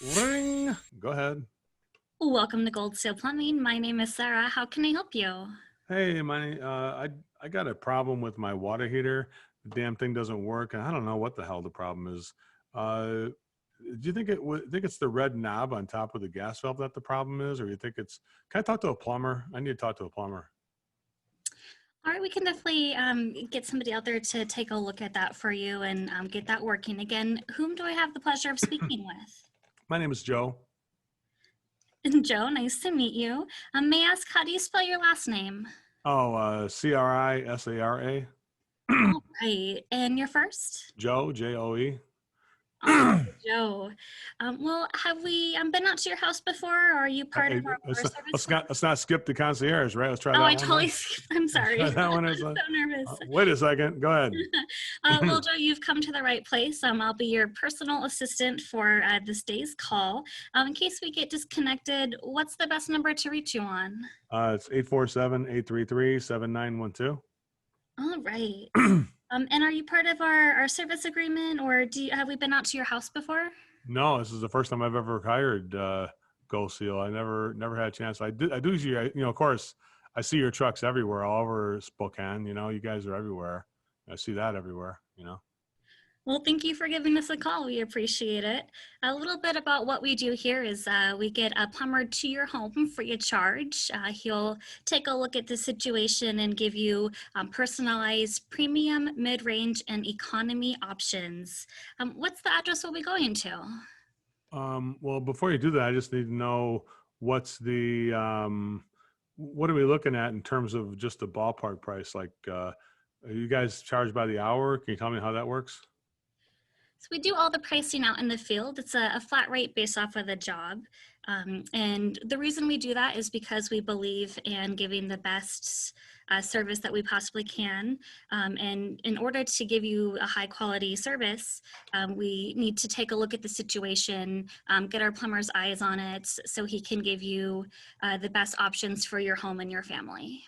Ring. Go ahead. Welcome to Gold Seal Plumbing. My name is Sarah. How can I help you? Hey, I got a problem with my water heater. The damn thing doesn't work, and I don't know what the hell the problem is. Uh, do you think think it's the red knob on top of the gas valve that the problem is, or you think it's? Can I talk to a plumber? I need to talk to a plumber. All right, we can definitely get somebody out there to take a look at that for you and get that working. Again, whom do I have the pleasure of speaking with? My name is Joe. Joe, nice to meet you. May I ask, how do you spell your last name? Oh, Crisara. All right, and your first? Joe, Joe. All right, Joe. Well, have we been out to your house before, or are you part of Hey, our service? let's not skip the concierge, right? Let's try Oh, I that one totally, then. I'm Let's sorry. try that one. I'm so nervous. Wait a second. Go ahead. Well, Joe, you've come to the right place. I'll be your personal assistant for this day's call. In case we get disconnected, what's the best number to reach you on? It's 847-833-7912. All right. And are you part of our service agreement, or have we been out to your house before? No, this is the first time I've ever hired Go Seal. I never had a chance. I do see, of course, I see your trucks everywhere, all over Spokane. You guys are everywhere. I see that everywhere. Well, thank you for giving us a call. We appreciate it. A little bit about what we do here is we get a plumber to your home free of charge. He'll take a look at the situation and give you personalized premium, mid-range, and economy options. What's the address we'll be going to? Well, before you do that, I just need to know what's what are we looking at in terms of just the ballpark price? Like, are you guys charged by the hour? Can you tell me how that works? So we do all the pricing out in the field. It's a flat rate based off of the job. And the reason we do that is because we believe in giving the best service that we possibly can. And in order to give you a high quality service, we need to take a look at the situation, get our plumber's eyes on it so he can give you the best options for your home and your family.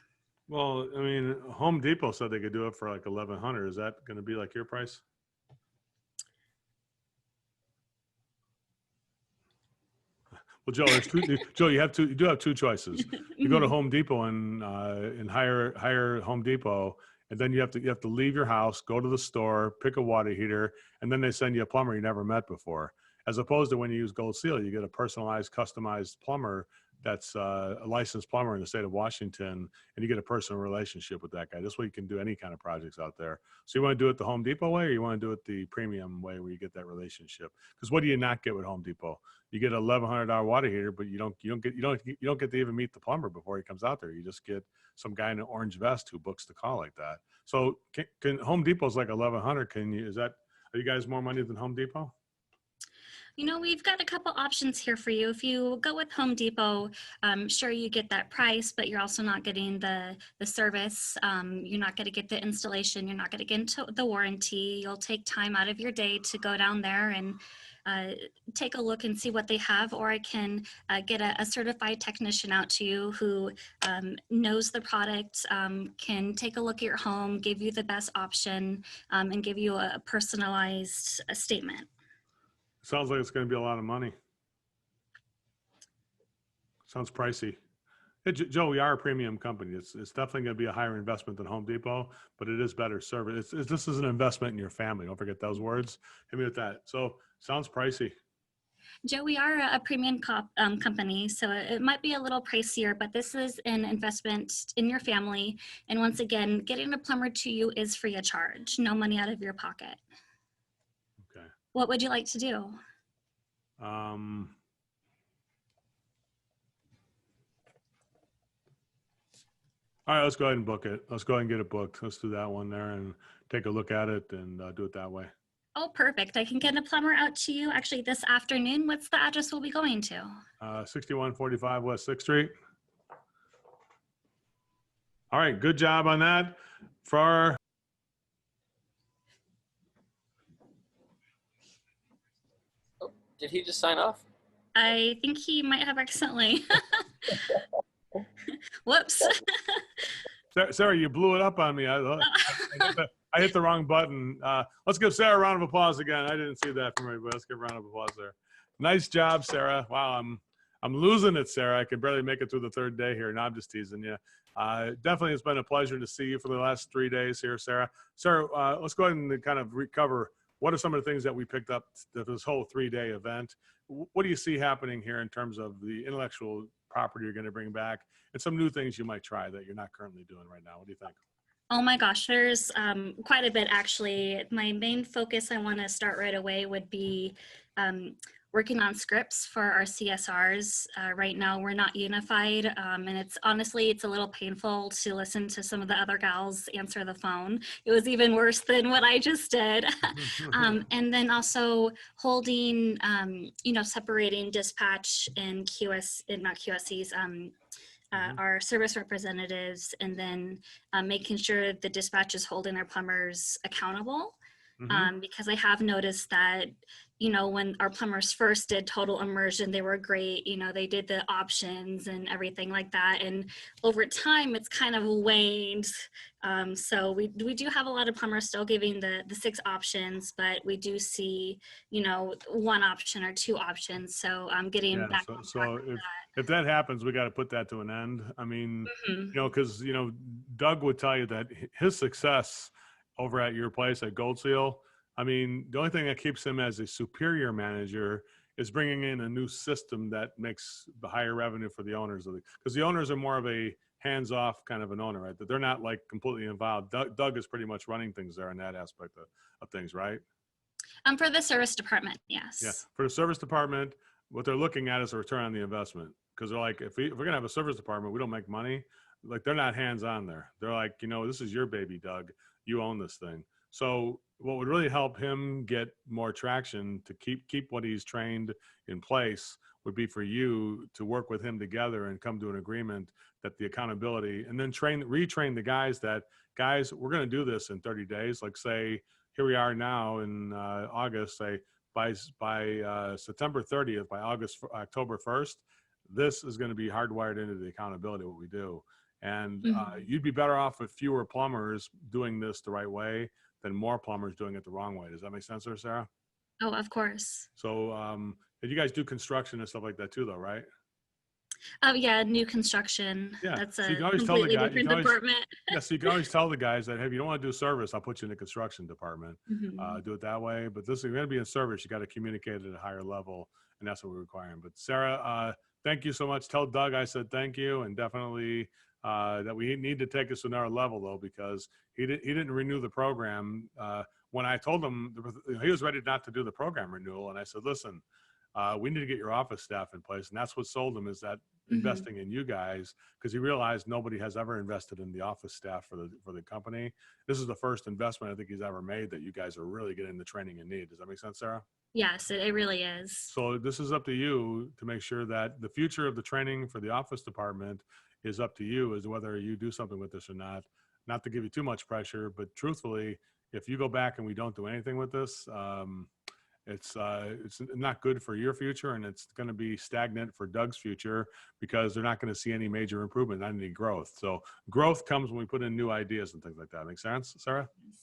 Well, I mean, Home Depot said they could do it for like 1,100. Is that going to be like your price? Well, Joe, there's two. Joe, you do have two choices. You go to Home Depot and hire Home Depot, and then you have to leave your house, go to the store, pick a water heater, and then they send you a plumber you never met before. As opposed to when you use Gold Seal, you get a personalized, customized plumber that's a licensed plumber in the state of Washington, and you get a personal relationship with that guy. This way, you can do any kind of projects out there. So you want to do it the Home Depot way, or you want to do it the premium way, where you get that relationship? Because what do you not get with Home Depot? You get an $1,100 water heater, but you don't get to even meet the plumber before he comes out there. You just get some guy in an orange vest who books the call like that. So can Home Depot's like 1,100? Are you guys more money than Home Depot? You know, we've got a couple options here for you. If you go with Home Depot, sure you get that price, but you're also not getting the service. You're not going to get the installation. You're not going to get into the warranty. You'll take time out of your day to go down there and take a look and see what they have, or I can get a certified technician out to you who knows the product, can take a look at your home, give you the best option, and give you a personalized statement. Sounds like it's going to be a lot of money. Sounds pricey. Hey, Joe, we are a premium company. It's definitely going to be a higher investment than Home Depot, but it is better service. This is an investment in your family. Don't forget those words. Hit me with that. So sounds pricey. Joe, we are a premium company, so it might be a little pricier, but this is an investment in your family. And once again, getting a plumber to you is free of charge, no money out of your pocket. Okay. What would you like to do? Um, all right, let's go ahead and book it. Let's go ahead and get it booked. Let's do that one there and take a look at it and do it that way. Oh, perfect. I can get a plumber out to you actually this afternoon. What's the address we'll be going to? 6145 West 6th Street. All right, good job on that. Oh, did he just sign off? I think he might have accidentally. Whoops. Sarah, you blew it up on me. I hit the wrong button. Let's give Sarah a round of applause again. I didn't see that from everybody. Let's give a round of applause there. Nice job, Sarah. Wow, I'm losing it, Sarah. I could barely make it through the third day here. No, I'm just teasing you. Definitely, it's been a pleasure to see you for the last 3 days here, Sarah. Sarah, let's go ahead and kind of recover. What are some of the things that we picked up this whole 3-day event? What do you see happening here in terms of the intellectual property you're going to bring back, and some new things you might try that you're not currently doing right now? What do you think? Oh my gosh, there's quite a bit actually. My main focus I want to start right away would be working on scripts for our CSRs. Right now we're not unified, and it's honestly, it's a little painful to listen to some of the other gals answer the phone. It was even worse than what I just did. And then also holding, separating dispatch and not QSCs, our service representatives, and then making sure the dispatch is holding our plumbers accountable. Because I have noticed that, when our plumbers first did total immersion, they were great. They did the options and everything like that. And over time, it's kind of waned. So we do have a lot of plumbers still giving the 6 options, but we do see, 1 option or 2 options. So I'm getting back on track with if that happens, we got to put that to an end. I mean, because, Doug would tell you that his success over at your place at Gold Seal, I mean, the only thing that keeps him as a superior manager is bringing in a new system that makes the higher revenue for the owners of because the owners are more of a hands-off kind of an owner, right? That they're not like completely involved. Doug is pretty much running things there in that aspect of things, right? For the service department, yes. Yeah, for the service department, what they're looking at is a return on the investment, because they're like, if we're gonna have a service department, we don't make money. Like, they're not hands-on there. They're like, this is your baby, Doug. You own this thing. So what would really help him get more traction to keep what he's trained in place would be for you to work with him together and come to an agreement that the accountability, and then retrain the guys we're going to do this in 30 days. Like, say, here we are now in August, say by September 30th, by October 1st, this is going to be hardwired into the accountability of what we do. And you'd be better off with fewer plumbers doing this the right way than more plumbers doing it the wrong way. Does that make sense there, Sarah? Oh, of course. So and you guys do construction and stuff like that too, though, right? Oh yeah, new construction. Yeah. That's So a you can always completely different department. Yeah, so you can always tell the guys that, hey, if you don't want to do service, I'll put you in the construction department. Do it that way. But this is going to be in service. You got to communicate at a higher level, and that's what we're requiring. But Sarah, thank you so much. Tell Doug I said thank you, and definitely that we need to take this to another level, though, because he didn't renew the program. When I told him he was ready not to do the program renewal, and I said, listen, we need to get your office staff in place. And that's what sold him, is that investing in you guys, because he realized nobody has ever invested in the office staff for the company. This is the first investment I think he's ever made that you guys are really getting the training you need. Does that make sense, Sarah? Yes, it really is. So this is up to you to make sure that the future of the training for the office department is up to you, as to whether you do something with this or not. Not to give you too much pressure, but truthfully, if you go back and we don't do anything with this, it's not good for your future, and it's going to be stagnant for Doug's future, because they're not going to see any major improvement, not any growth. So growth comes when we put in new ideas and things like that. Make sense, Sarah? Yes.